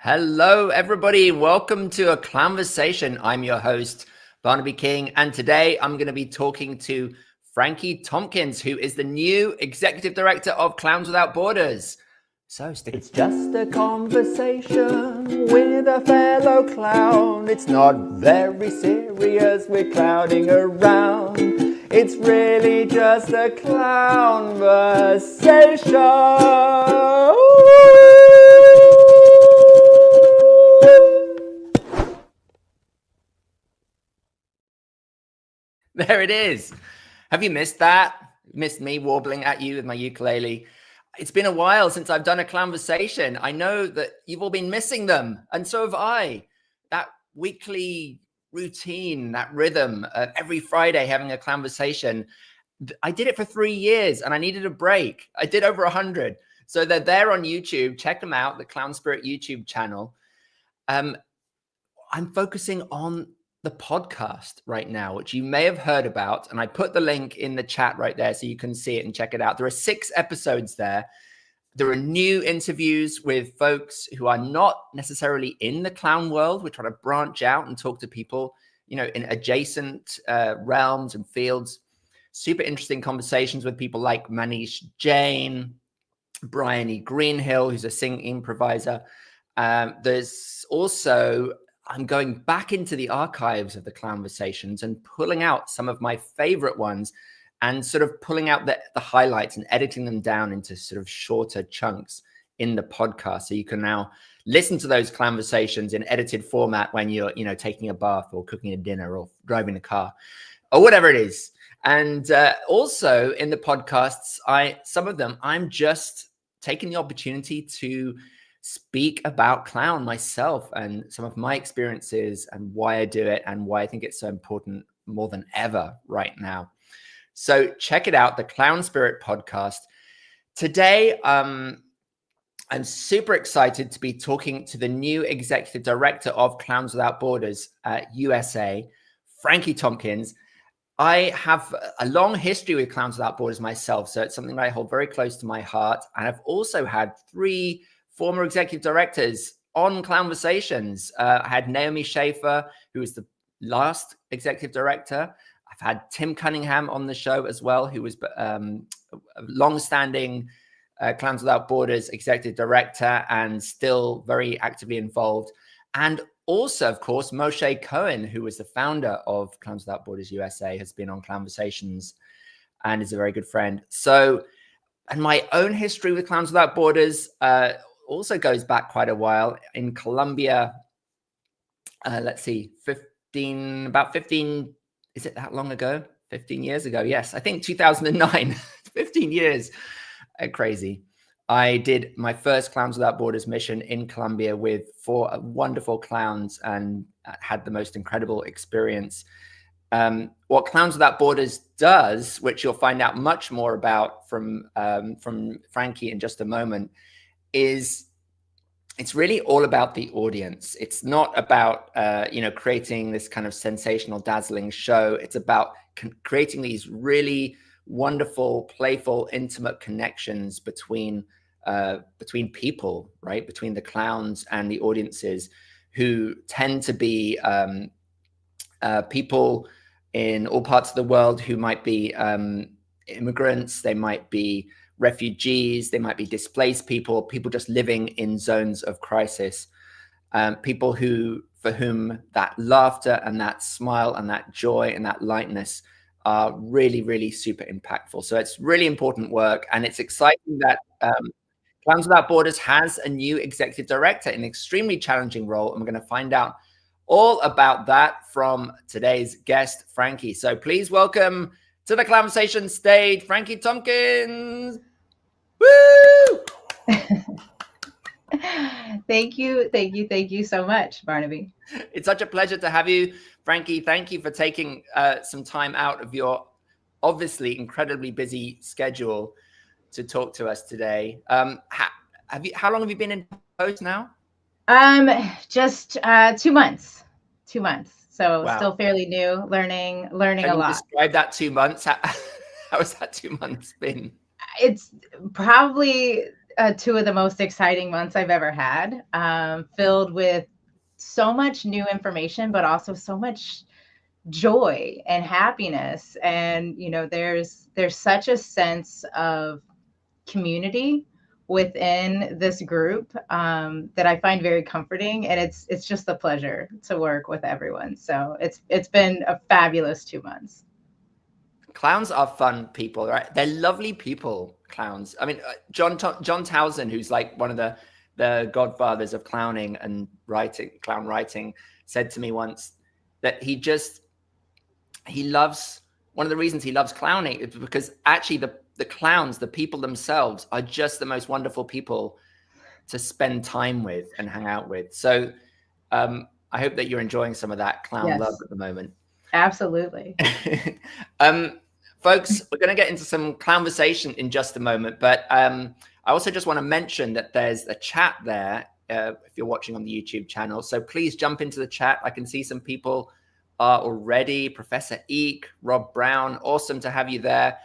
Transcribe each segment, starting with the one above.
Hello, everybody. Welcome to a Clown-versation. I'm your host, Barnaby King, and today I'm going to be talking to Frankie Thompkins, who is the new Executive Director of Clowns Without Borders. So it's just a conversation with a fellow clown. It's not very serious, we're clowning around. It's really just a clown-versation. There it is. Have you missed that? Missed me warbling at you with my ukulele? It's been a while since I've done a Clown-versation. I know that you've all been missing them, and so have I. That weekly routine, that rhythm of every Friday having a Clown-versation. I did it for 3 years, and I needed a break. I did over 100. So they're there on YouTube. Check them out, the Clown Spirit YouTube channel. I'm focusing on the podcast right now, which you may have heard about. And I put the link in the chat right there so you can see it and check it out. There are 6 episodes there. There are new interviews with folks who are not necessarily in the clown world. We're trying to branch out and talk to people, you know, in adjacent realms and fields. Super interesting conversations with people like Manish Jain, Brian E. Greenhill, who's a singing improviser. There's also, I'm going back into the archives of the Clown-versations and pulling out some of my favorite ones and sort of pulling out the highlights and editing them down into sort of shorter chunks in the podcast. So you can now listen to those Clown-versations in edited format when you're, you know, taking a bath or cooking a dinner or driving a car or whatever it is. And also in the podcasts, some of them, I'm just taking the opportunity to speak about clown myself and some of my experiences and why I do it and why I think it's so important more than ever right now. So check it out, the Clown Spirit podcast. Today, I'm super excited to be talking to the new Executive Director of Clowns Without Borders USA, Frankie Thompkins. I have a long history with Clowns Without Borders myself, so it's something that I hold very close to my heart. And I've also had 3 former executive directors on Clown-versations. I had Naomi Schaefer, who was the last executive director. I've had Tim Cunningham on the show as well, who was a long-standing Clowns Without Borders executive director and still very actively involved. And also, of course, Moshe Cohen, who was the founder of Clowns Without Borders USA, has been on Clown-versations and is a very good friend. So, and my own history with Clowns Without Borders also goes back quite a while. In Colombia, let's see, about 15, is it that long ago? 15 years ago, yes. I think 2009, 15 years, crazy. I did my first Clowns Without Borders mission in Colombia with 4 wonderful clowns and had the most incredible experience. What Clowns Without Borders does, which you'll find out much more about from Frankie in just a moment, is it's really all about the audience. It's not about, creating this kind of sensational, dazzling show. It's about creating these really wonderful, playful, intimate connections between people, right? Between the clowns and the audiences, who tend to be people in all parts of the world who might be immigrants, they might be refugees, they might be displaced people just living in zones of crisis, people for whom that laughter and that smile and that joy and that lightness are really, really super impactful. So it's really important work, and it's exciting that Clowns Without Borders has a new executive director, an extremely challenging role, and we're going to find out all about that from today's guest, Frankie. So please welcome to the Clown-versation stage, Frankie Thompkins. Woo! Thank you so much, Barnaby. It's such a pleasure to have you, Frankie. Thank you for taking some time out of your obviously incredibly busy schedule to talk to us today. How long have you been in post now? Just 2 months. 2 months. So Wow. Still fairly new, learning a lot. Can you describe that 2 months? How has that 2 months been? It's probably two of the most exciting months I've ever had, filled with so much new information, but also so much joy and happiness. And, there's such a sense of community within this group, that I find very comforting, and it's just a pleasure to work with everyone. So it's been a fabulous 2 months. Clowns are fun people, right? They're lovely people, clowns. I mean, John Towson, who's like one of the godfathers of clowning and clown writing, said to me once that he loves, one of the reasons he loves clowning is because actually the clowns, the people themselves, are just the most wonderful people to spend time with and hang out with. So I hope that you're enjoying some of that clown love at the moment. Absolutely. Folks, we're going to get into some clownversation in just a moment, but I also just want to mention that there's a chat there if you're watching on the YouTube channel. So please jump into the chat. I can see some people are already. Professor Eek, Rob Brown, awesome to have you there.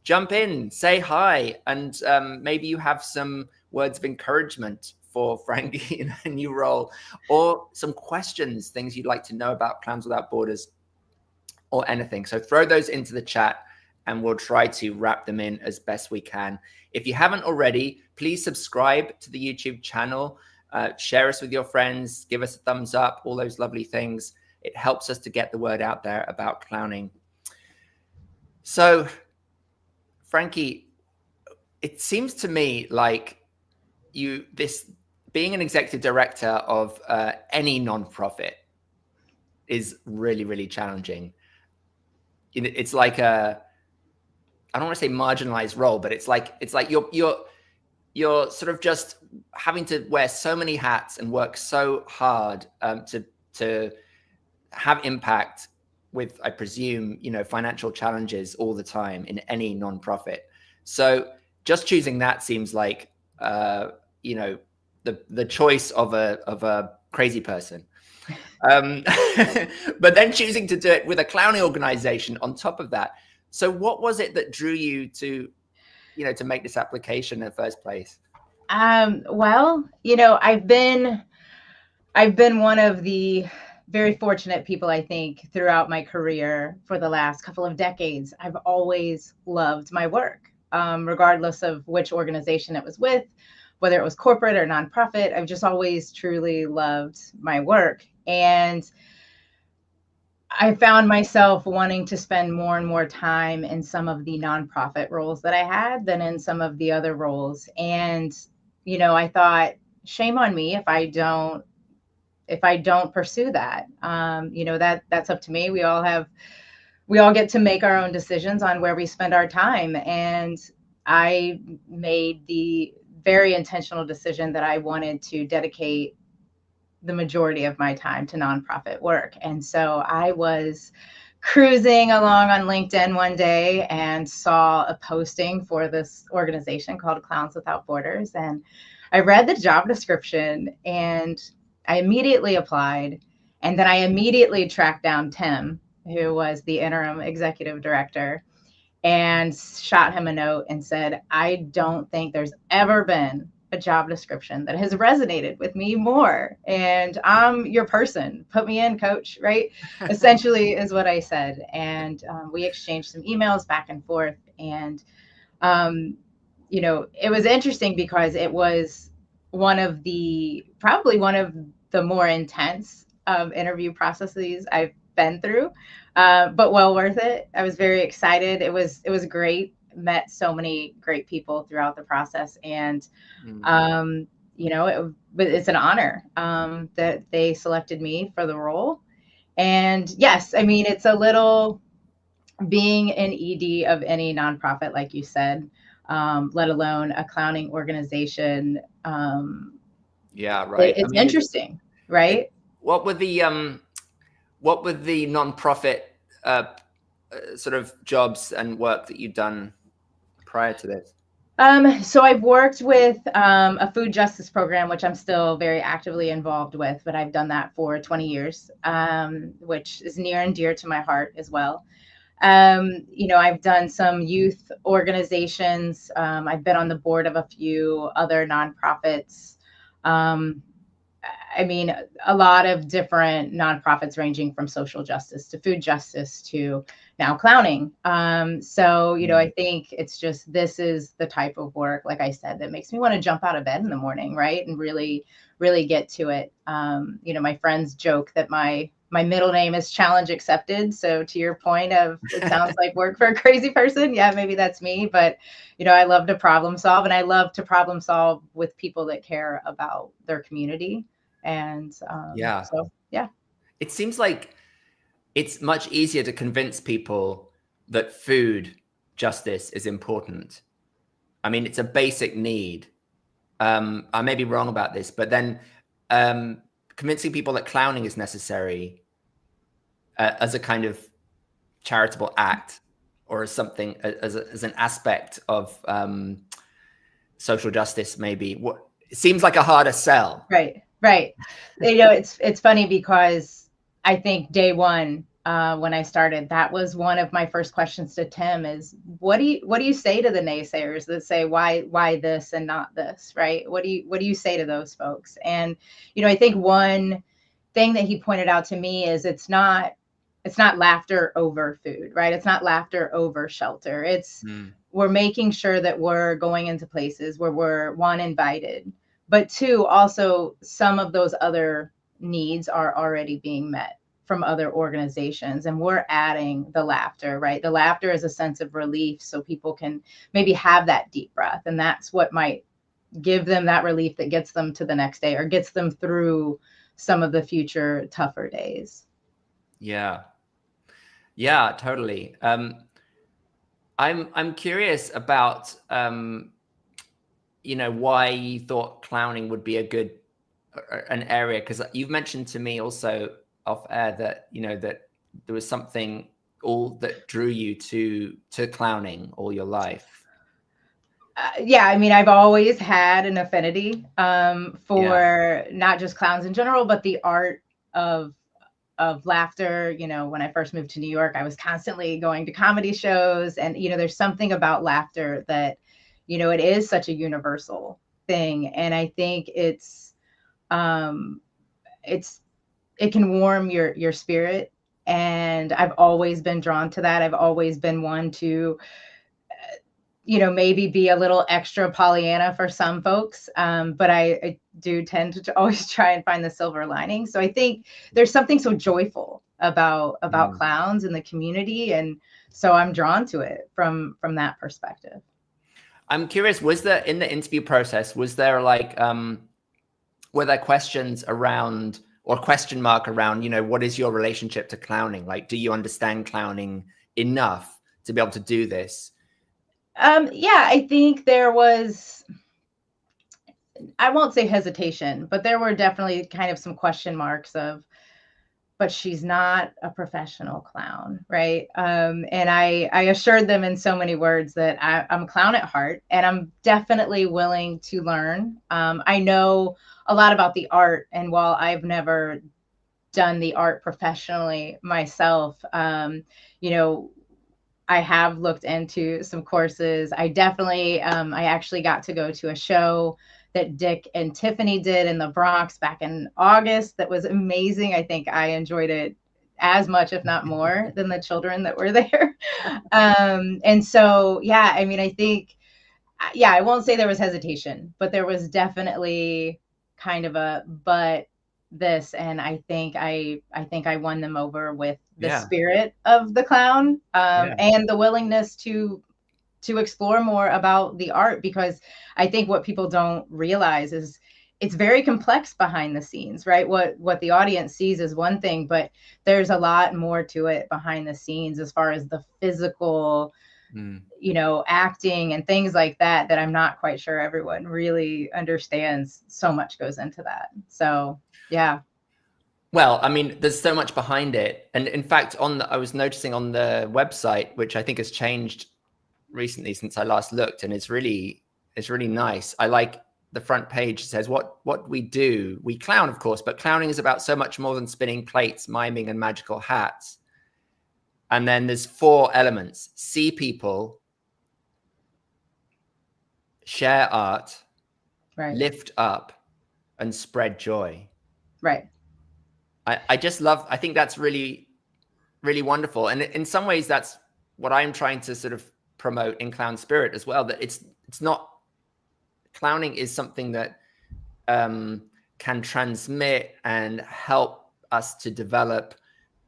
Jump in, say hi, and maybe you have some words of encouragement for Frankie in a new role, or some questions, things you'd like to know about Clowns Without Borders, or anything. So throw those into the chat and we'll try to wrap them in as best we can. If you haven't already, please subscribe to the YouTube channel, share us with your friends, give us a thumbs up, all those lovely things. It helps us to get the word out there about clowning. So, Frankie, it seems to me like being an executive director of any nonprofit is really, really challenging. It's like I don't want to say marginalized role, but it's like you're sort of just having to wear so many hats and work so hard to have impact with, I presume, financial challenges all the time in any nonprofit. So just choosing that seems like the choice of a crazy person. But then choosing to do it with a clowning organization on top of that. So what was it that drew you to make this application in the first place? Well, I've been one of the very fortunate people, I think, throughout my career for the last couple of decades. I've always loved my work, regardless of which organization it was with, whether it was corporate or nonprofit. I've just always truly loved my work. And I found myself wanting to spend more and more time in some of the nonprofit roles that I had than in some of the other roles. And, I thought, shame on me if I don't pursue that. That's up to me. We all get to make our own decisions on where we spend our time. And I made the very intentional decision that I wanted to dedicate the majority of my time to nonprofit work. And so I was cruising along on LinkedIn one day and saw a posting for this organization called Clowns Without Borders. And I read the job description and I immediately applied. And then I immediately tracked down Tim, who was the interim executive director, and shot him a note and said, I don't think there's ever been a job description that has resonated with me more. And I'm your person. Put me in, coach, right? Essentially is what I said. And we exchanged some emails back and forth. And, it was interesting because it was probably one of the more intense interview processes I've been through, but well worth it. I was very excited. It was great. Met so many great people throughout the process, and it's an honor that they selected me for the role. And yes, I mean, it's a little, being an ED of any nonprofit, like you said, let alone a clowning organization. Yeah, right. It's interesting, right? What were the nonprofit sort of jobs and work that you've done prior to this? So I've worked with a food justice program, which I'm still very actively involved with, but I've done that for 20 years, which is near and dear to my heart as well. You know, I've done some youth organizations. I've been on the board of a few other nonprofits. Um, I mean, a lot of different nonprofits ranging from social justice to food justice to now clowning. So, you know, I think it's just, this is the type of work, like I said, that makes me want to jump out of bed in the morning, right? And really, really get to it. You know, my friends joke that my middle name is Challenge Accepted. So to your point of, it sounds like work for a crazy person. Yeah, maybe that's me. But, you know, I love to problem solve, and I love to problem solve with people that care about their community. And Yeah. so, yeah. It seems like it's much easier to convince people that food justice is important. I mean, it's a basic need. I may be wrong about this, but then convincing people that clowning is necessary as a kind of charitable act, or as something, as an aspect of social justice, maybe, what it seems like a harder sell. Right, right. You know, it's funny because I think day one, when I started, that was one of my first questions to Tim is, what do you say to the naysayers that say, why this and not this, right? What do you say to those folks? And, you know, I think one thing that he pointed out to me is it's not laughter over food, right? It's not laughter over shelter. It's we're making sure that we're going into places where we're, one, invited, but two, also some of those other needs are already being met from other organizations, and we're adding the laughter, right? The laughter is a sense of relief, so people can maybe have that deep breath, and that's what might give them that relief that gets them to the next day or gets them through some of the future tougher days. Yeah, totally. I'm curious about you know, why you thought clowning would be an area, because you've mentioned to me also off air that, you know, that there was something that drew you to clowning all your life. Yeah, I mean, I've always had an affinity for not just clowns in general, but the art of laughter. You know, when I first moved to New York, I was constantly going to comedy shows, and you know, there's something about laughter that, you know, it is such a universal thing, and I think it can warm your spirit, and I've always been drawn to that. I've always been one to, you know, maybe be a little extra Pollyanna for some folks. But I do tend to always try and find the silver lining. So I think there's something so joyful about clowns in the community. And so I'm drawn to it from that perspective. I'm curious, was there, in the interview process, was there like, were there questions around, or question mark around, you know, what is your relationship to clowning? Like, do you understand clowning enough to be able to do this? Yeah, I think there was, I won't say hesitation, but there were definitely kind of some question marks of, but she's not a professional clown, right? And I assured them in so many words that I'm a clown at heart, and I'm definitely willing to learn. I know a lot about the art, and while I've never done the art professionally myself, you know, I have looked into some courses. I definitely, I actually got to go to a show that Dick and Tiffany did in the Bronx back in August. That was amazing. I think I enjoyed it as much, if not more, than the children that were there. And so, yeah, I mean, I think, yeah, I won't say there was hesitation, but there was definitely kind of a, but this, and I think I won them over with the spirit of the clown, and the willingness to explore more about the art, because I think what people don't realize is it's very complex behind the scenes, right? What the audience sees is one thing, but there's a lot more to it behind the scenes as far as the physical, you know, acting and things like that, that I'm not quite sure everyone really understands. So much goes into that. So, yeah. Well, I mean, there's so much behind it. And in fact, I was noticing on the website, which I think has changed recently since I last looked, and it's really nice. I like the front page. It says, what we do. We clown, of course, but clowning is about so much more than spinning plates, miming, and magical hats. And then there's 4 elements: see people, share art, Right. lift up, and spread joy. Right. I just love, I think that's really, really wonderful. And in some ways, that's what I'm trying to sort of promote in Clown Spirit as well, that it's not, clowning is something that can transmit and help us to develop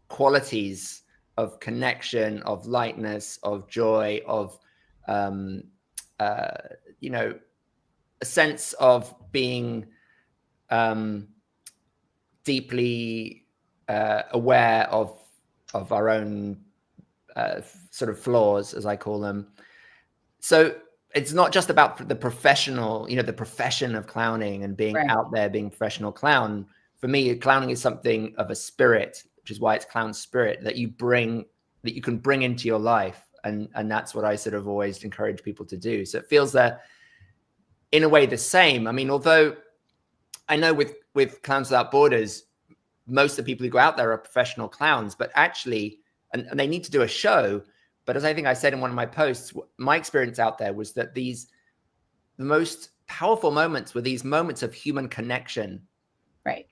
qualities of connection, of lightness, of joy, of you know, a sense of being deeply aware of our own sort of flaws, as I call them. So it's not just about the professional, you know, the profession of clowning and being out there, being a professional clown. For me, clowning is something of a spirit, which is why it's Clown Spirit, that you can bring into your life. And that's what I sort of always encourage people to do. So it feels that in a way the same. I mean, although I know with Clowns Without Borders, most of the people who go out there are professional clowns, but actually, and they need to do a show. But as I think I said in one of my posts, my experience out there was that the most powerful moments were these moments of human connection. Right.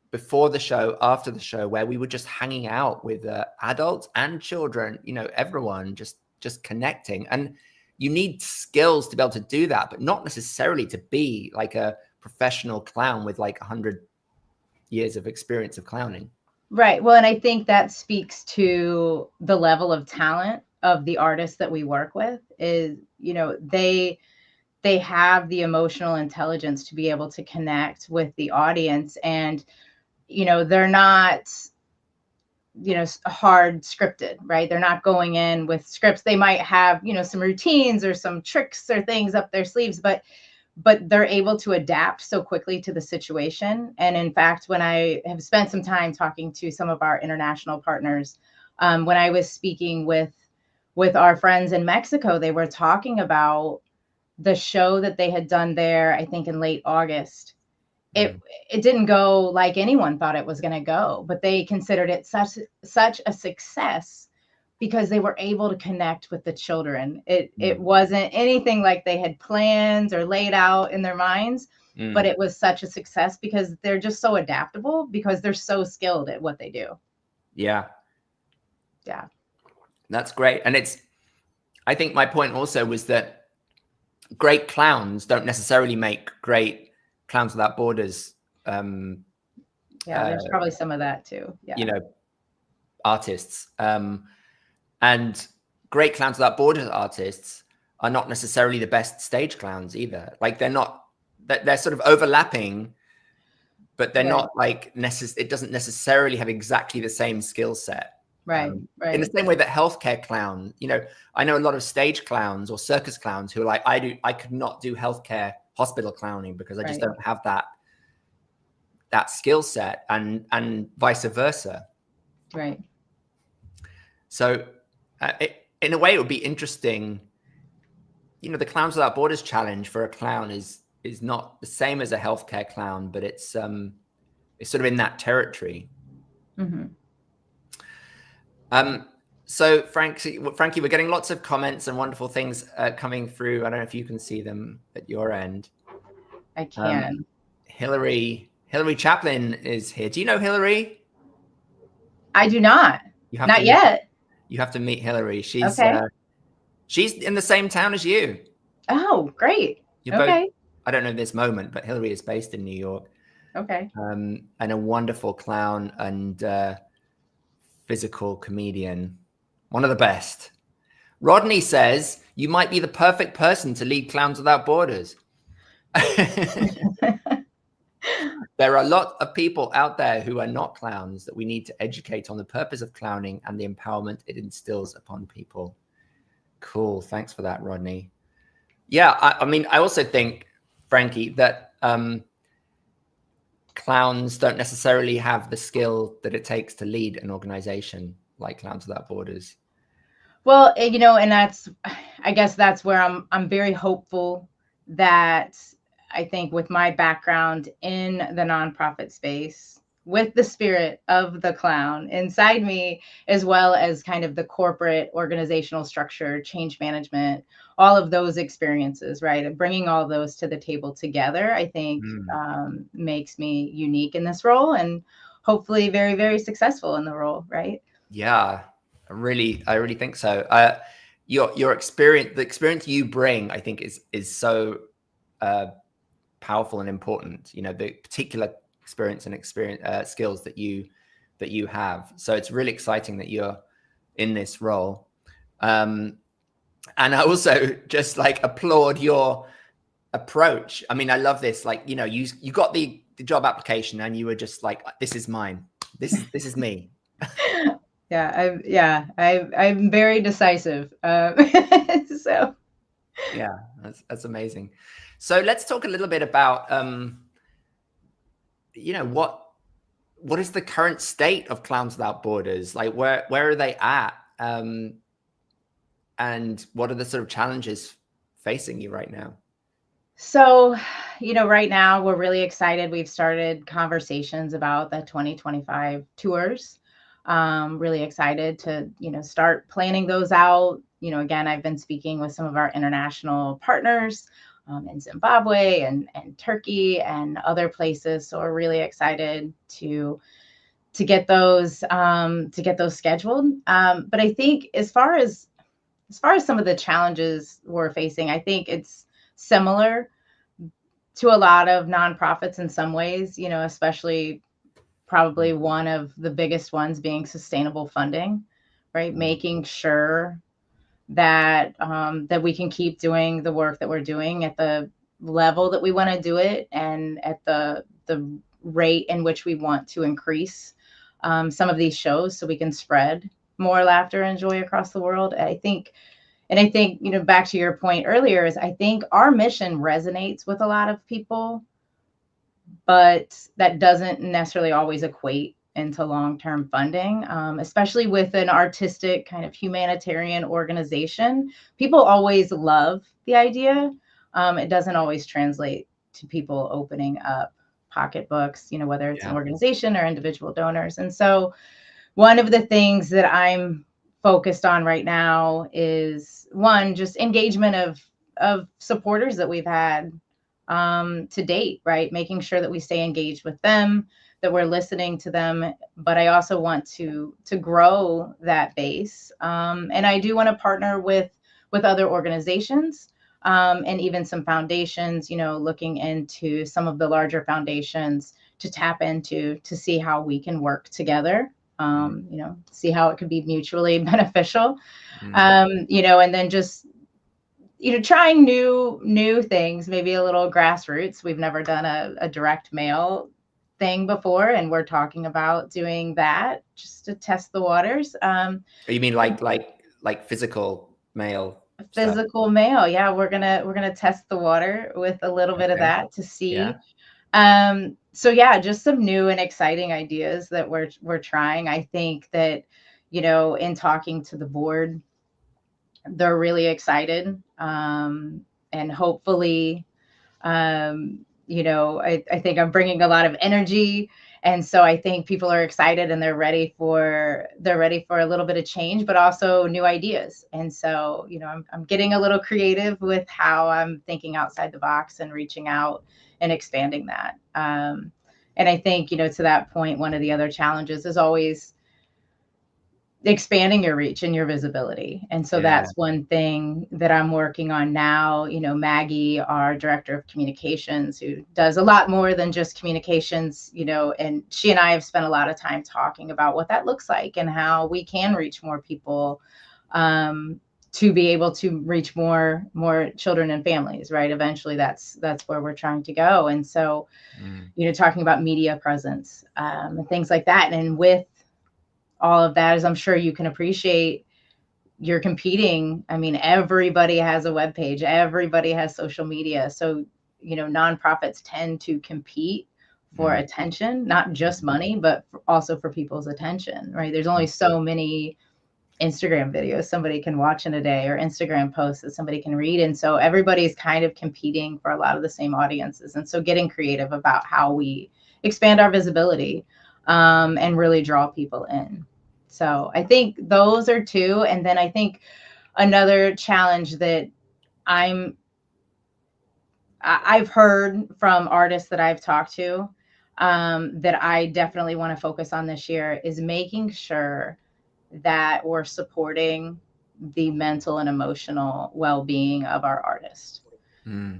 Before the show, after the show, where we were just hanging out with adults and children, you know, everyone just connecting. And you need skills to be able to do that, but not necessarily to be like a professional clown with like 100 years of experience of clowning. Right. Well, and I think that speaks to the level of talent of the artists that we work with. Is, you know, they have the emotional intelligence to be able to connect with the audience. And, you know, they're not, you know, hard scripted, right? They're not going in with scripts. They might have, you know, some routines or some tricks or things up their sleeves, but they're able to adapt so quickly to the situation. And in fact, when I have spent some time talking to some of our international partners, when I was speaking with our friends in Mexico, they were talking about the show that they had done there, I think in late August. It didn't go like anyone thought it was going to go, but they considered it such a success because they were able to connect with the children. It wasn't anything like they had planned or laid out in their minds, but it was such a success because they're just so adaptable, because they're so skilled at what they do. Yeah. Yeah. That's great. And I think my point also was that great clowns don't necessarily make great Clowns Without Borders. Yeah, there's probably some of that too. Yeah. You know, artists. And great Clowns Without Borders artists are not necessarily the best stage clowns either. Like they're sort of overlapping, but they're not like it doesn't necessarily have exactly the same skill set. Right. In the same way that healthcare clown, you know, I know a lot of stage clowns or circus clowns who are like, I could not do healthcare hospital clowning because I just don't have that skill set, and vice versa. Right. So in a way, it would be interesting. You know, the Clowns Without Borders challenge for a clown is not the same as a healthcare clown, but it's sort of in that territory. Mm-hmm. So Frankie, we're getting lots of comments and wonderful things coming through. I don't know if you can see them at your end. I can. Hillary Chaplin is here. Do you know Hillary? I do not. Not yet. You have to meet Hillary. She's in the same town as you. Oh, great. You're both, I don't know this moment, but Hillary is based in New York. Okay. And a wonderful clown and physical comedian. One of the best. Rodney says, you might be the perfect person to lead Clowns Without Borders. There are a lot of people out there who are not clowns that we need to educate on the purpose of clowning and the empowerment it instills upon people. Cool. Thanks for that, Rodney. Yeah, I mean, I also think, Frankie, that clowns don't necessarily have the skill that it takes to lead an organization like Clowns Without Borders. Well, you know, and I guess that's where I'm very hopeful that I think with my background in the nonprofit space, with the spirit of the clown inside me, as well as kind of the corporate organizational structure, change management, all of those experiences, right? And bringing all those to the table together, I think makes me unique in this role, and hopefully very, very successful in the role, right? Yeah, I really think so. Your experience, the experience you bring, I think is so powerful and important. You know, the particular experience and skills that you have. So it's really exciting that you're in this role. And I also just like applaud your approach. I mean, I love this. Like, you know, you got the job application and you were just like, this is mine. This is me. I'm very decisive. So yeah, that's amazing. So let's talk a little bit about you know, what is the current state of Clowns Without Borders? Like, where are they at? And what are the sort of challenges facing you right now? So, you know, right now we're really excited. We've started conversations about the 2025 tours. Really excited to, you know, start planning those out. You know, again, I've been speaking with some of our international partners in Zimbabwe and Turkey and other places. So we're really excited to get those scheduled. But I think as far as some of the challenges we're facing, I think it's similar to a lot of nonprofits in some ways, you know, especially probably one of the biggest ones being sustainable funding, right? Making sure that that we can keep doing the work that we're doing at the level that we want to do it, and at the rate in which we want to increase some of these shows, so we can spread more laughter and joy across the world. I think, you know, back to your point earlier, is I think our mission resonates with a lot of people, but that doesn't necessarily always equate into long-term funding, especially with an artistic kind of humanitarian organization. People always love the idea. It doesn't always translate to people opening up pocketbooks, you know, whether it's an organization or individual donors. And so one of the things that I'm focused on right now is, one, just engagement of supporters that we've had to date, right? Making sure that we stay engaged with them, that we're listening to them. But I also want to grow that base. And I do want to partner with other organizations, and even some foundations, you know, looking into some of the larger foundations to tap into, to see how we can work together. You know, see how it could be mutually beneficial. You know, and then just, you know, trying new things, maybe a little grassroots. We've never done a direct mail thing before, and we're talking about doing that just to test the waters. You mean like physical mail? Physical mail, yeah. We're gonna test the water with a little bit of that to see. So yeah, just some new and exciting ideas that we're trying. I think that, you know, in talking to the board, they're really excited, and hopefully, you know, I think I'm bringing a lot of energy, and so I think people are excited and they're ready for a little bit of change, but also new ideas. And so, you know, I'm getting a little creative with how I'm thinking outside the box and reaching out and expanding that. And I think, you know, to that point, one of the other challenges is always expanding your reach and your visibility. And so that's one thing that I'm working on now. You know, Maggie, our director of communications, who does a lot more than just communications, you know, and she and I have spent a lot of time talking about what that looks like and how we can reach more people, to be able to reach more children and families, right? Eventually that's where we're trying to go. And so, you know, talking about media presence, and things like that. And with all of that, as I'm sure you can appreciate, you're competing. I mean, everybody has a web page, everybody has social media. So, you know, nonprofits tend to compete for attention, not just money, but also for people's attention, right? There's only so many Instagram videos somebody can watch in a day, or Instagram posts that somebody can read. And so everybody's kind of competing for a lot of the same audiences. And so getting creative about how we expand our visibility, and really draw people in. So I think those are two. And then I think another challenge that I've heard from artists that I've talked to, that I definitely want to focus on this year, is making sure that we're supporting the mental and emotional well-being of our artists.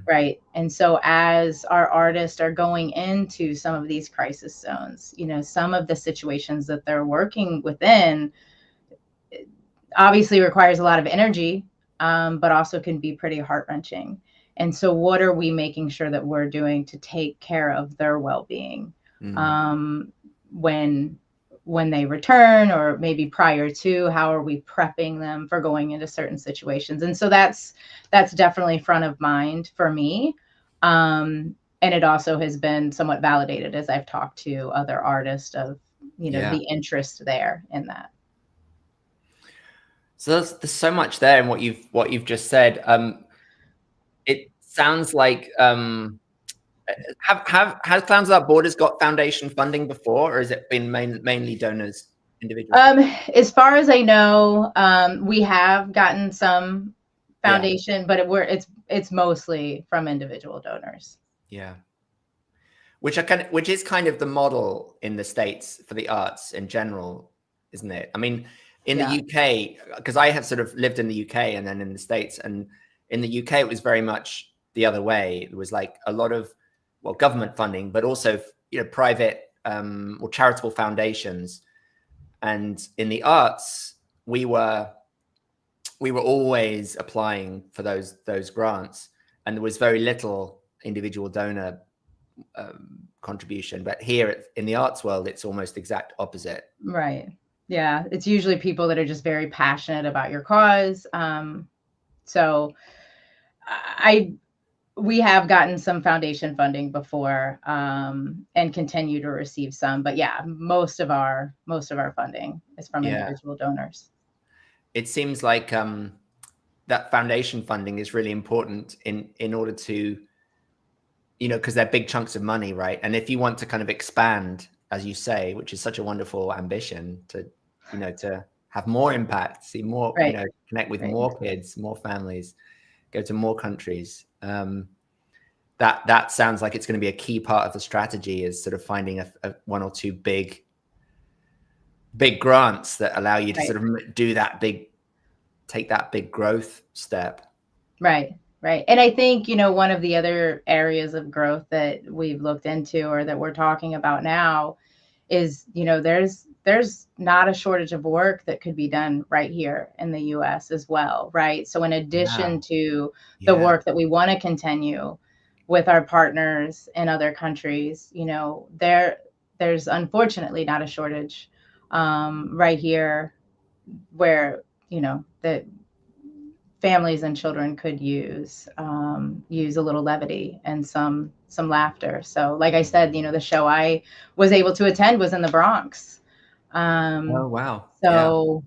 Right. And so as our artists are going into some of these crisis zones, some of the situations that they're working within obviously requires a lot of energy, but also can be pretty heart-wrenching. And so what are we making sure that we're doing to take care of their well-being when they return, or maybe prior to? How are we prepping them for going into certain situations? And so that's definitely front of mind for me. And it also has been somewhat validated as I've talked to other artists of, the interest there in that. So there's so much there in what you've just said. It sounds like has Clowns Without Borders got foundation funding before, or has it been mainly donors, individuals? As far as I know, we have gotten some foundation, but it's mostly from individual donors. Yeah. Which is kind of the model in the States for the arts in general, isn't it? I mean, in the UK, because I have sort of lived in the UK and then in the States, and in the UK, it was very much the other way. It was like a lot of, government funding, but also, private or charitable foundations. And in the arts, we were always applying for those grants, and there was very little individual donor contribution. But here in the arts world, it's almost exact opposite. Right. Yeah. It's usually people that are just very passionate about your cause. So we have gotten some foundation funding before, and continue to receive some, but most of our funding is from individual donors. It seems like that foundation funding is really important in order to, because they're big chunks of money, right? And if you want to kind of expand, as you say, which is such a wonderful ambition to have more impact, see more, connect with more kids, more families, go to more countries. That sounds like it's going to be a key part of the strategy, is sort of finding a one or two big grants that allow you to sort of take that big growth step. Right. Right. And I think, one of the other areas of growth that we've looked into, or that we're talking about now, is, there's not a shortage of work that could be done right here in the US as well. Right. So in addition to the work that we want to continue with our partners in other countries, there's unfortunately not a shortage right here where, that families and children could use a little levity and some laughter. So like I said, the show I was able to attend was in the Bronx. Oh, wow. So,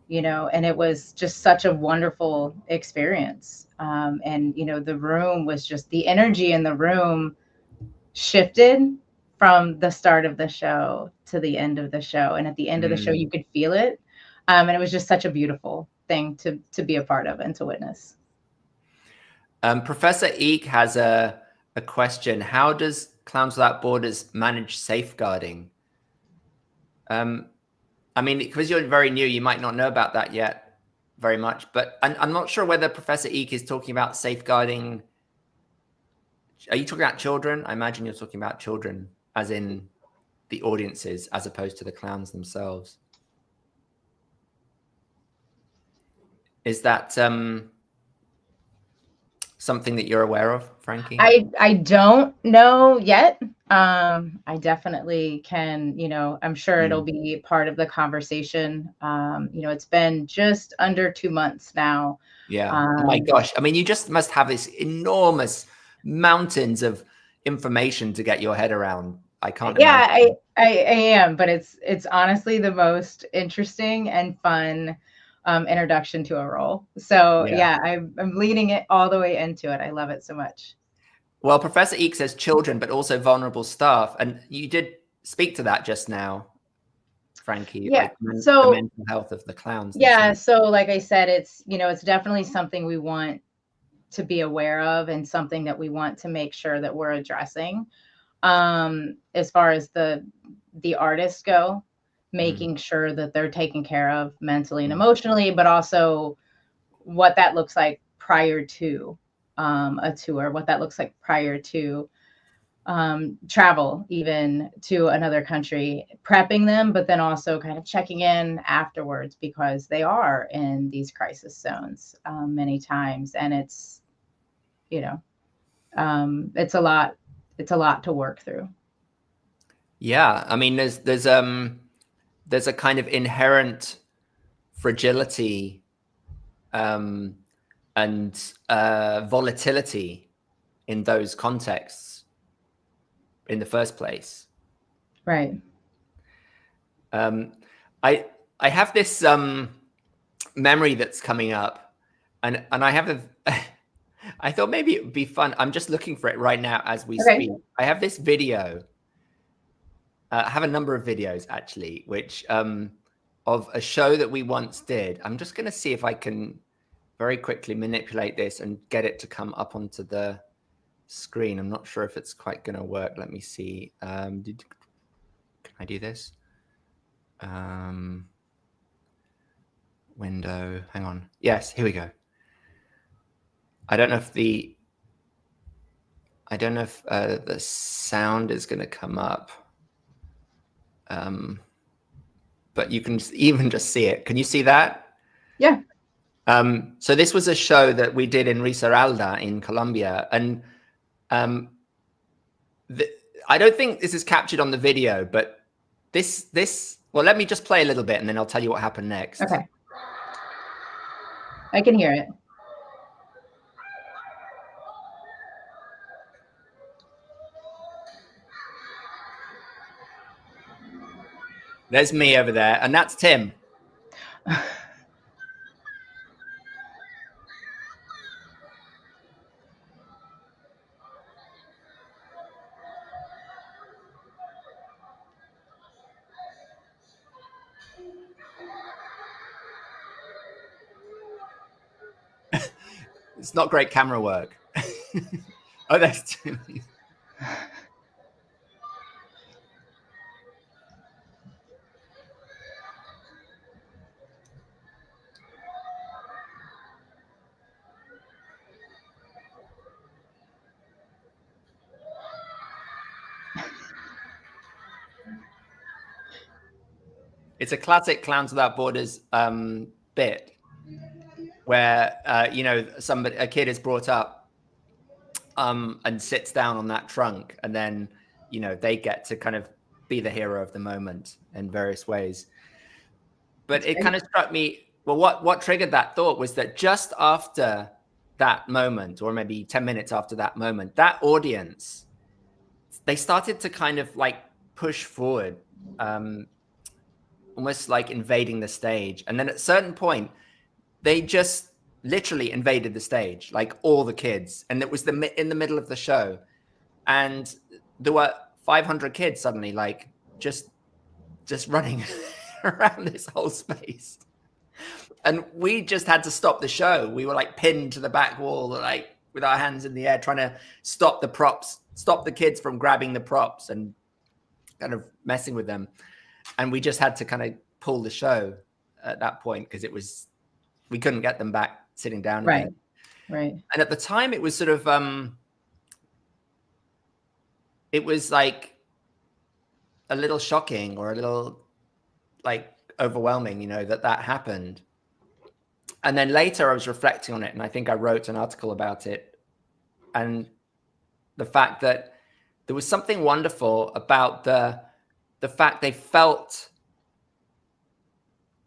and it was just such a wonderful experience. And, the room was just, the energy in the room shifted from the start of the show to the end of the show. And at the end of the show, you could feel it. And it was just such a beautiful thing to be a part of and to witness. Professor Eek has a question. How does Clowns Without Borders manage safeguarding? I mean, because you're very new, you might not know about that yet very much, but I'm not sure whether Professor Eek is talking about safeguarding. Are you talking about children? I imagine you're talking about children, as in the audiences, as opposed to the clowns themselves. Is that something that you're aware of, Frankie? I don't know yet. I definitely can, I'm sure it'll be part of the conversation. It's been just under 2 months now. Yeah. Oh my gosh. I mean, you just must have this enormous mountains of information to get your head around. I can't imagine. I am, but it's honestly the most interesting and fun introduction to a role. So I'm leading it all the way into it. I love it so much. Well, Professor Eek says children, but also vulnerable staff. And you did speak to that just now, Frankie, Yeah. like the So mental health of the clowns yeah, themselves. so like I said, it's, it's definitely something we want to be aware of and something that we want to make sure that we're addressing. As far as the artists go, making sure that they're taken care of mentally and emotionally, but also what that looks like prior to a tour, what that looks like prior to travel even to another country, prepping them, but then also kind of checking in afterwards because they are in these crisis zones many times, and it's it's a lot. It's a lot to work through. Yeah, I mean, there's a kind of inherent fragility and volatility in those contexts in the first place. Right. I have this memory that's coming up, and I have a I thought maybe it would be fun. I'm just looking for it right now as we Okay. speak. I have this video. I have a number of videos actually, which of a show that we once did. I'm just going to see if I can very quickly manipulate this and get it to come up onto the screen. I'm not sure if it's quite going to work. Let me see. Can I do this? Window. Hang on. Yes, here we go. I don't know if the sound is going to come up. But you can even just see it. Can you see that? Yeah. So this was a show that we did in Risaralda in Colombia, and I don't think this is captured on the video, but well, let me just play a little bit and then I'll tell you what happened next. Okay. I can hear it. There's me over there, and that's Tim. It's not great camera work. Oh, that's Tim. It's a classic Clowns Without Borders bit where a kid is brought up and sits down on that trunk, and then they get to kind of be the hero of the moment in various ways. But it kind of struck me, well, what triggered that thought was that just after that moment, or maybe 10 minutes after that moment, that audience, they started to kind of like push forward, almost like invading the stage. And then at a certain point, they just literally invaded the stage, like all the kids. And it was in the middle of the show. And there were 500 kids suddenly, like just running around this whole space. And we just had to stop the show. We were like pinned to the back wall, like with our hands in the air, trying to stop the props, stop the kids from grabbing the props and kind of messing with them. And we just had to kind of pull the show at that point because we couldn't get them back sitting down again. Right. And at the time it was sort of, it was like a little shocking or a little like overwhelming, that happened. And then later I was reflecting on it, and I think I wrote an article about it. And the fact that there was something wonderful about the fact they felt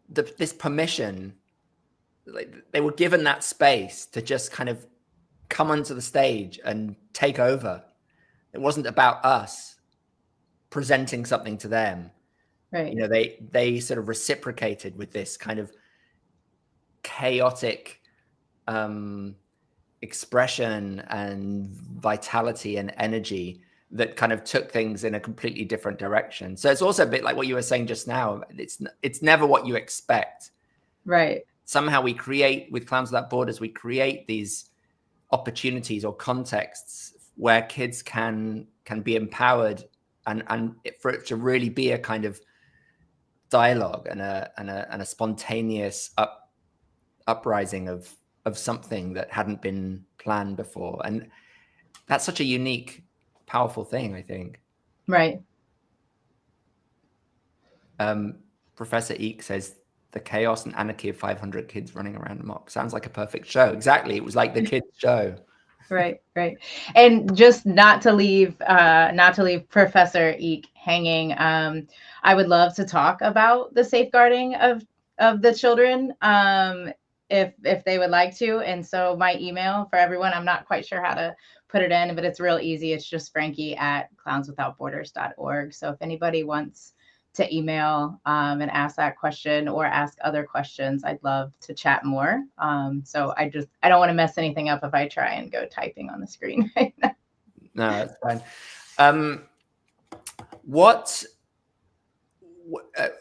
this permission, like they were given that space to just kind of come onto the stage and take over. It wasn't about us presenting something to them. Right. They sort of reciprocated with this kind of chaotic expression and vitality and energy that kind of took things in a completely different direction. So it's also a bit like what you were saying just now. It's never what you expect. Right. Somehow we create, with Clowns Without Borders, we create these opportunities or contexts where kids can be empowered, and for it to really be a kind of dialogue and a spontaneous uprising of something that hadn't been planned before. And that's such a unique, powerful thing, I think. Right. Professor Eek says, the chaos and anarchy of 500 kids running around amok. Sounds like a perfect show. Exactly. It was like the kids' show. Right. And just not to leave Professor Eek hanging. I would love to talk about the safeguarding of the children, if they would like to. And so my email for everyone, I'm not quite sure how to put it in, but it's real easy. It's just frankie@clownswithoutborders.org. So if anybody wants to email and ask that question or ask other questions, I'd love to chat more. So I don't want to mess anything up if I try and go typing on the screen right now. No, that's fine. What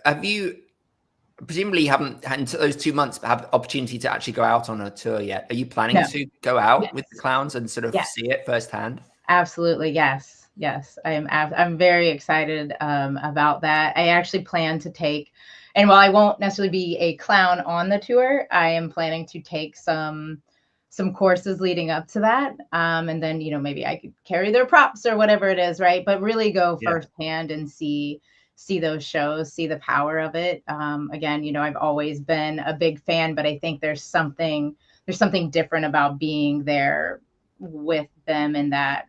have you, presumably you haven't had those 2 months have the opportunity to actually go out on a tour yet? Are you planning to go out with the clowns and sort of see it firsthand? Absolutely. Yes. I'm very excited about that. I actually plan to take, and while I won't necessarily be a clown on the tour, I am planning to take some courses leading up to that. And then, maybe I could carry their props or whatever it is, right? But really go firsthand and see those shows, see the power of it. Again, I've always been a big fan, but I think there's something different about being there with them in that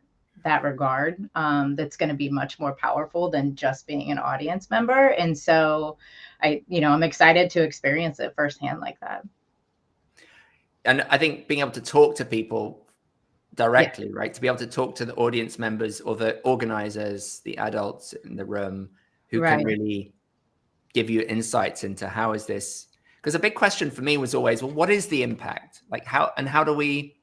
regard, that's going to be much more powerful than just being an audience member. And so I'm excited to experience it firsthand like that. And I think being able to talk to people directly, right? To be able to talk to the audience members or the organizers, the adults in the room who can really give you insights into how is this, because a big question for me was always, well, what is the impact? Like how do we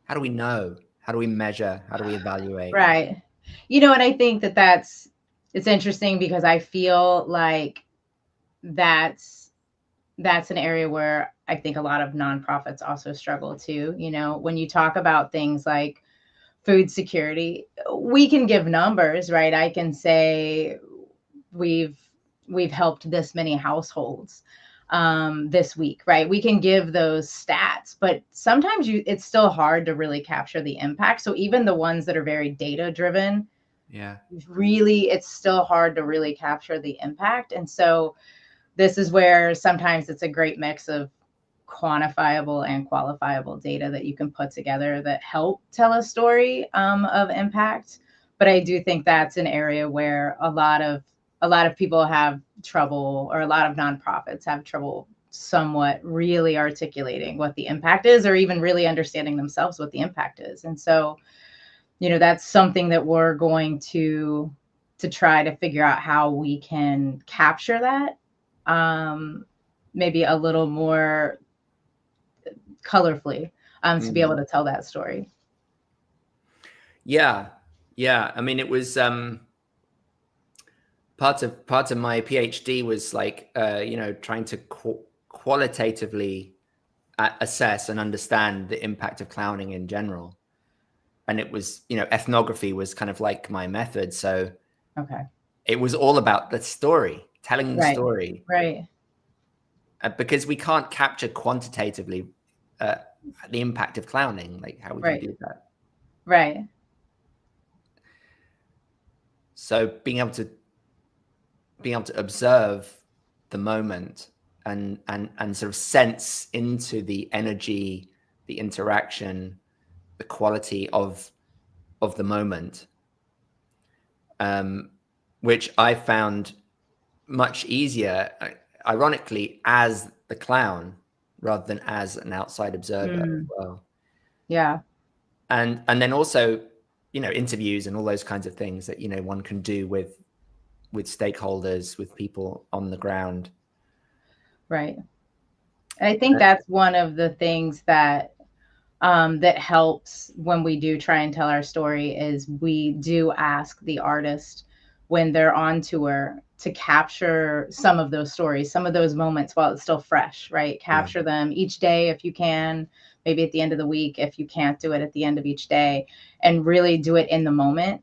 know? How do we measure? How do we evaluate? Right. And I think it's interesting because I feel like that's an area where I think a lot of nonprofits also struggle too. When you talk about things like food security, we can give numbers, right? I can say we've helped this many households this week, right? We can give those stats, but sometimes it's still hard to really capture the impact. So even the ones that are very data driven, really, it's still hard to really capture the impact. And so this is where sometimes it's a great mix of quantifiable and qualifiable data that you can put together that help tell a story of impact. But I do think that's an area where a lot of people have trouble, or a lot of nonprofits have trouble somewhat really articulating what the impact is, or even really understanding themselves what the impact is. And so, that's something that we're going to try to figure out how we can capture that, maybe a little more colorfully, to be able to tell that story. Yeah. I mean, it was part of my PhD was like trying to qualitatively assess and understand the impact of clowning in general. And it was, ethnography was kind of like my method. So it was all about the story, telling the story. Right. Because we can't capture quantitatively the impact of clowning. Like, how would you do that? Right. So being able to observe the moment and sort of sense into the energy, the interaction, the quality of the moment, which I found much easier, ironically, as the clown rather than as an outside observer as well. Yeah. And then also, interviews and all those kinds of things that, one can do with stakeholders, with people on the ground. Right. I think that's one of the things that that helps when we do try and tell our story is we do ask the artist when they're on tour to capture some of those stories, some of those moments while it's still fresh, right? Capture them each day if you can, maybe at the end of the week if you can't do it at the end of each day, and really do it in the moment,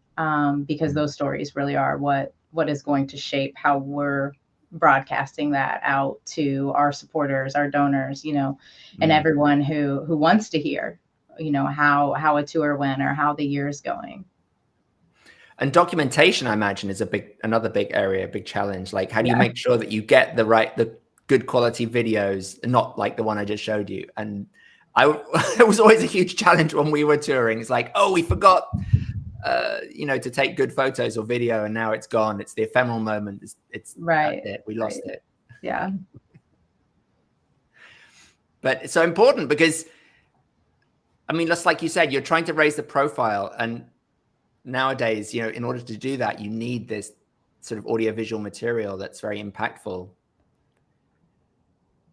because those stories really are what is going to shape how we're broadcasting that out to our supporters, our donors, and everyone who wants to hear, how a tour went or how the year is going. And documentation, I imagine, is another big area, big challenge. Like, how do you make sure that you get the good quality videos, and not like the one I just showed you? And it was always a huge challenge when we were touring. It's like, oh, we forgot, to take good photos or video, and now it's gone. It's the ephemeral moment. It's right. We lost it. Yeah. But it's so important because, I mean, just like you said, you're trying to raise the profile, and nowadays, in order to do that, you need this sort of audiovisual material that's very impactful.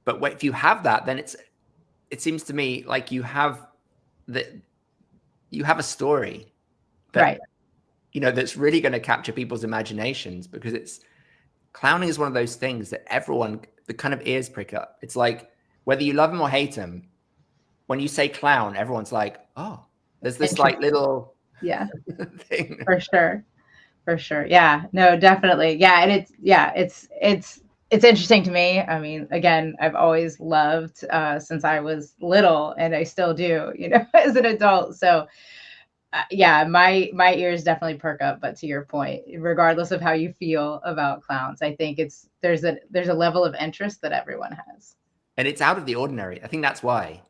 But if you have that, then it seems to me like you have a story that, that's really going to capture people's imaginations, because clowning is one of those things that the kind of ears prick up. It's like, whether you love him or hate him, when you say clown, everyone's like, oh, there's this like little thing. For sure. Yeah, no, definitely. Yeah. And it's interesting to me. I mean, again, I've always loved, since I was little, and I still do, as an adult. So my ears definitely perk up. But to your point, regardless of how you feel about clowns, I think there's a level of interest that everyone has. And it's out of the ordinary. I think that's why.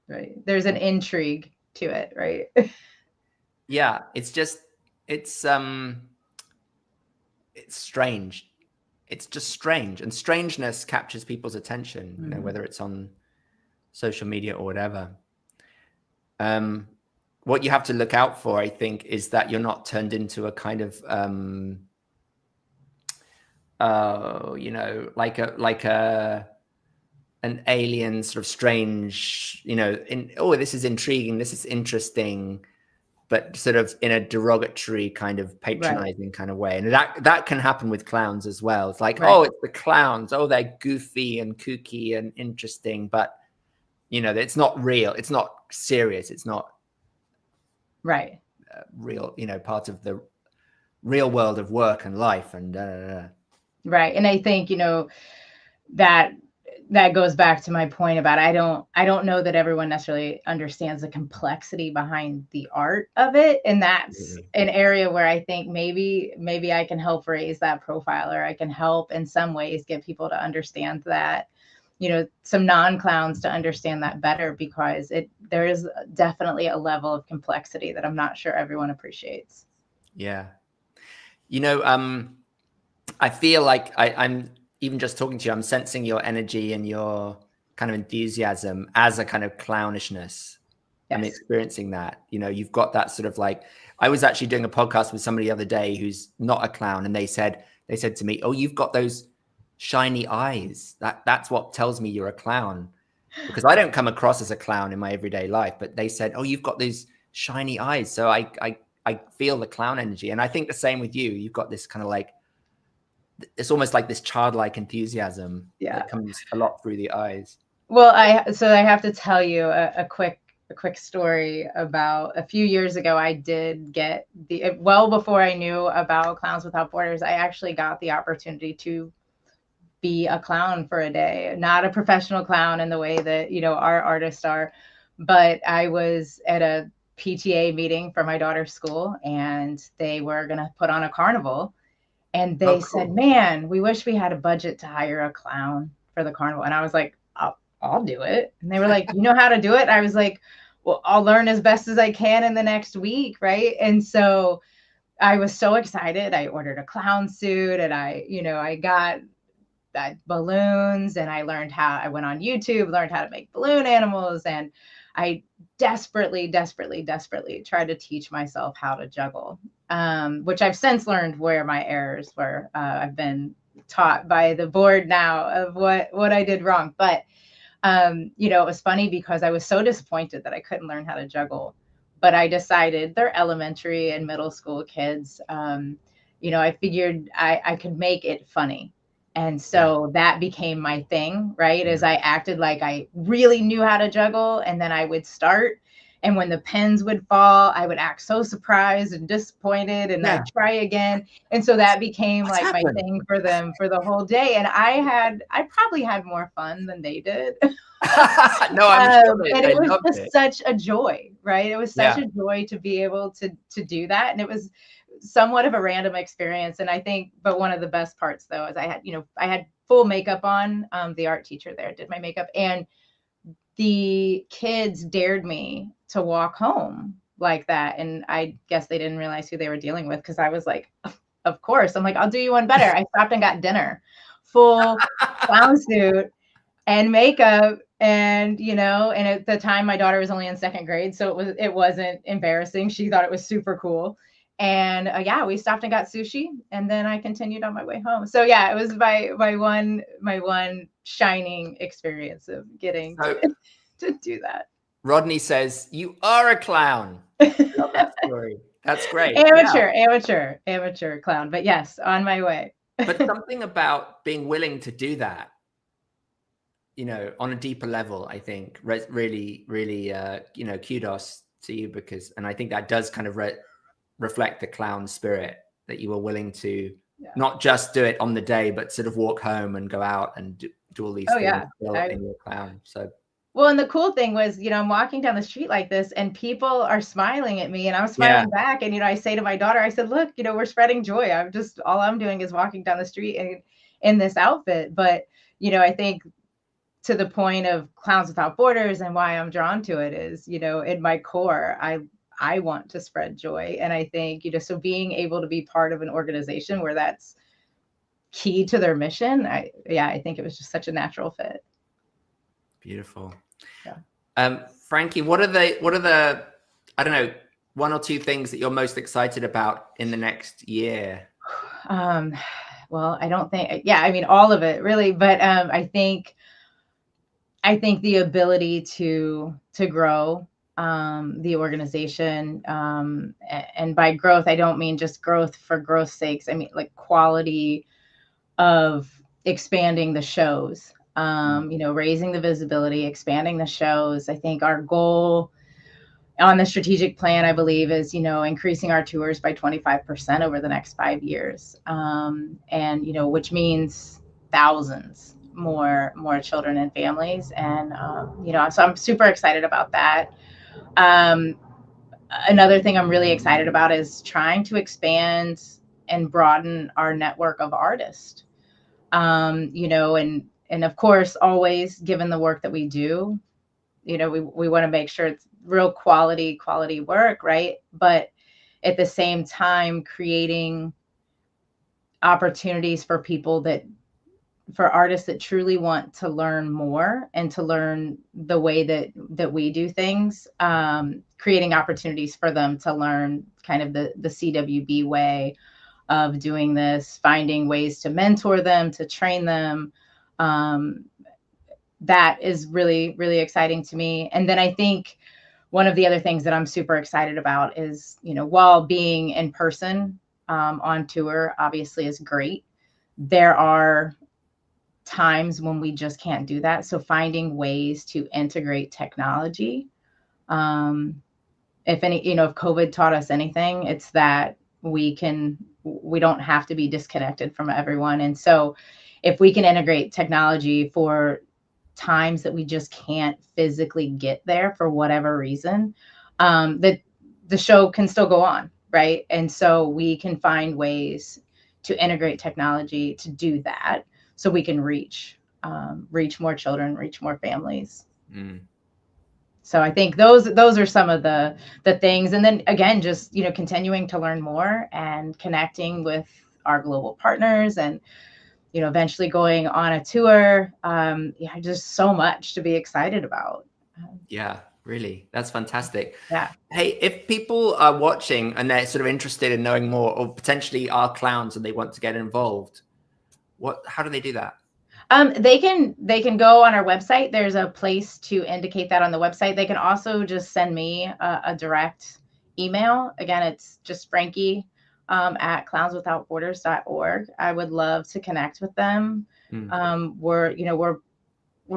Right. There's an intrigue to it, right? Yeah, it's strange. It's just strange, and strangeness captures people's attention, whether it's on social media or whatever. What you have to look out for, I think, is that you're not turned into a kind of, like an alien, sort of strange, this is intriguing, this is interesting, but sort of in a derogatory kind of patronizing kind of way. And that can happen with clowns as well. It's like, oh, it's the clowns. Oh, they're goofy and kooky and interesting, but it's not real. It's not serious. It's not real, part of the real world of work and life and Right. And I think, that goes back to my point about I don't know that everyone necessarily understands the complexity behind the art of it. And that's an area where I think maybe I can help raise that profile, or I can help in some ways get people to understand that, some non-clowns to understand that better, because there is definitely a level of complexity that I'm not sure everyone appreciates. Yeah. I feel like I'm even just talking to you, I'm sensing your energy and your kind of enthusiasm as a kind of clownishness. I'm experiencing that. You've got that sort of like, I was actually doing a podcast with somebody the other day who's not a clown, and they said to me, oh, you've got those shiny eyes. That's what tells me you're a clown, because I don't come across as a clown in my everyday life. But they said, oh, you've got these shiny eyes. So I feel the clown energy. And I think the same with you. You've got this kind of like, it's almost like this childlike enthusiasm that comes a lot through the eyes. Well, I have to tell you a quick story about a few years ago. I did get well before I knew about Clowns Without Borders, I actually got the opportunity to be a clown for a day. Not a professional clown in the way that, our artists are, but I was at a PTA meeting for my daughter's school, and they were going to put on a carnival. And they said, man, we wish we had a budget to hire a clown for the carnival. And I was like, I'll do it. And they were like, you know how to do it? I was like, well, I'll learn as best as I can in the next week. Right. And so I was so excited. I ordered a clown suit, and I got balloons, and I went on YouTube, learned how to make balloon animals. And I desperately tried to teach myself how to juggle, which I've since learned where my errors were. I've been taught by the board now of what I did wrong. But You know, it was funny because I was so disappointed that I couldn't learn how to juggle, but I decided they're elementary and middle school kids. You know, I figured I could make it funny. And so that became my thing, right? As I acted like I really knew how to juggle, and then I would start. And when the pens would fall, I would act so surprised and disappointed, and I'd try again. And so that became like my thing for them for the whole day. And I probably had more fun than they did. No, I'm sure And it was just it. such a joy, right? It was such a joy to be able to do that. And it was somewhat of a random experience. And I think, but one of the best parts though, is I had full makeup on. The art teacher there did my makeup, and the kids dared me to walk home like that. And I guess they didn't realize who they were dealing with, because I was like, of course. I'm like, I'll do you one better. I stopped and got dinner, full clown suit and makeup. And, you know, and at the time my daughter was only in 2nd grade, so it wasn't embarrassing. She thought it was super cool. And we stopped and got sushi, and then I continued on my way home. So yeah, it was my one shining experience of getting to do that. Rodney says, "You are a clown." I love that story. That's great. Amateur clown, but yes, on my way. But something about being willing to do that, you know, on a deeper level, I think really, you know, kudos to you, because, and I think that does kind of reflect the clown spirit, that you were willing to not just do it on the day, but sort of walk home and go out and do all these things in your clown. So. Well, and the cool thing was, you know, I'm walking down the street like this, and people are smiling at me, and I'm smiling back. And, you know, I say to my daughter, I said, look, you know, we're spreading joy. All I'm doing is walking down the street in this outfit. But, you know, I think to the point of Clowns Without Borders and why I'm drawn to it is, you know, in my core, I want to spread joy. And I think, you know, so being able to be part of an organization where that's key to their mission, I think it was just such a natural fit. Beautiful. Yeah. Frankie, what are the, I don't know, 1 or 2 things that you're most excited about in the next year? Well, I don't think, I mean, all of it really, but I think the ability to grow the organization, and by growth, I don't mean just growth for growth's sakes. I mean, like, quality of expanding the shows, you know, raising the visibility, expanding the shows. I think our goal on the strategic plan, I believe, is, you know, increasing our tours by 25% over the next 5 years. And, you know, which means thousands more children and families. And, you know, so I'm super excited about that. Another thing I'm really excited about is trying to expand and broaden our network of artists. You know, and of course, always, given the work that we do, you know, we want to make sure it's real quality work, right? But at the same time, creating opportunities for for artists that truly want to learn more and to learn the way that we do things, creating opportunities for them to learn kind of the CWB way of doing this, finding ways to mentor them, to train them. That is really, really exciting to me. And then I think one of the other things that I'm super excited about is, you know, while being in person on tour obviously is great, there are times when we just can't do that. So finding ways to integrate technology. If COVID taught us anything, it's that we don't have to be disconnected from everyone. And so if we can integrate technology for times that we just can't physically get there for whatever reason, that the show can still go on, right? And so we can find ways to integrate technology to do that, so we can reach more children, reach more families. So I think those are some of the things. And then again, just, you know, continuing to learn more and connecting with our global partners, and, you know, eventually going on a tour. Just so much to be excited about. Yeah, really. That's fantastic. Yeah. Hey, if people are watching and they're sort of interested in knowing more, or potentially are clowns and they want to get involved, how do they do that? They can go on our website. There's a place to indicate that on the website. They can also just send me a direct email. Again, it's just Frankie at clownswithoutborders.org. I would love to connect with them. We're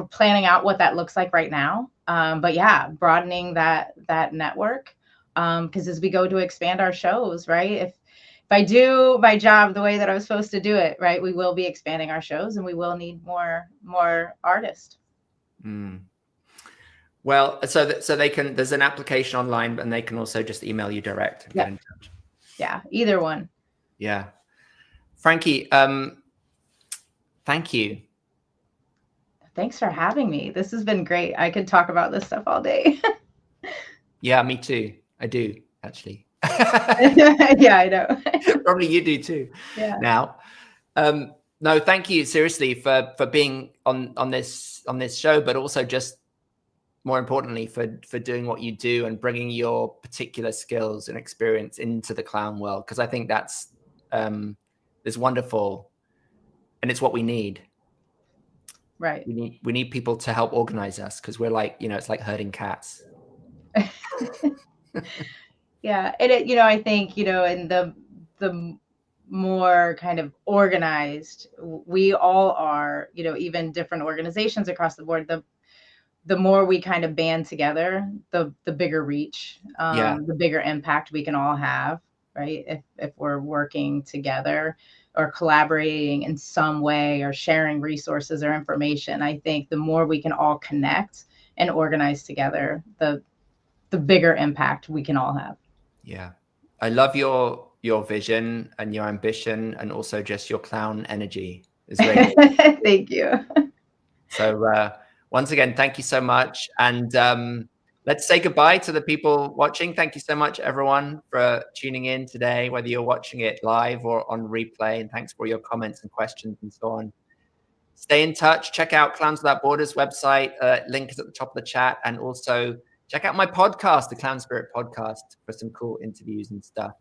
planning out what that looks like right now. But yeah, broadening that network. Because as we go to expand our shows, right? If I do my job the way that I was supposed to do it, right, we will be expanding our shows and we will need more artists. Well, so they can, there's an application online, and they can also just email you direct and get in touch. Yeah, either one. Yeah. Frankie, thank you. Thanks for having me. This has been great. I could talk about this stuff all day. Yeah, me too. I do, actually. Yeah, I know. Probably you do too. Yeah. Now, no, thank you seriously for being on this show, but also just more importantly for doing what you do and bringing your particular skills and experience into the clown world, because I think that's is wonderful, and it's what we need. Right. We need people to help organize us, because we're like, it's like herding cats. Yeah, and I think in the more kind of organized we all are, even different organizations across the board, the more we kind of band together, the bigger reach, the bigger impact we can all have, right? If we're working together or collaborating in some way or sharing resources or information, I think the more we can all connect and organize together, the bigger impact we can all have. Yeah. I love your vision and your ambition, and also just your clown energy is really Thank you. So once again, thank you so much. And let's say goodbye to the people watching. Thank you so much, everyone, for tuning in today, whether you're watching it live or on replay. And thanks for your comments and questions and so on. Stay in touch. Check out Clowns Without Borders website. Link is at the top of the chat. And also check out my podcast, the Clown Spirit Podcast, for some cool interviews and stuff.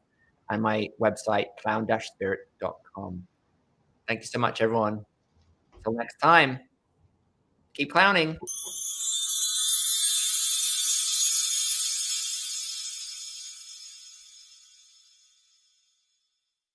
And my website, clown-spirit.com. Thank you so much, everyone. Until next time, keep clowning.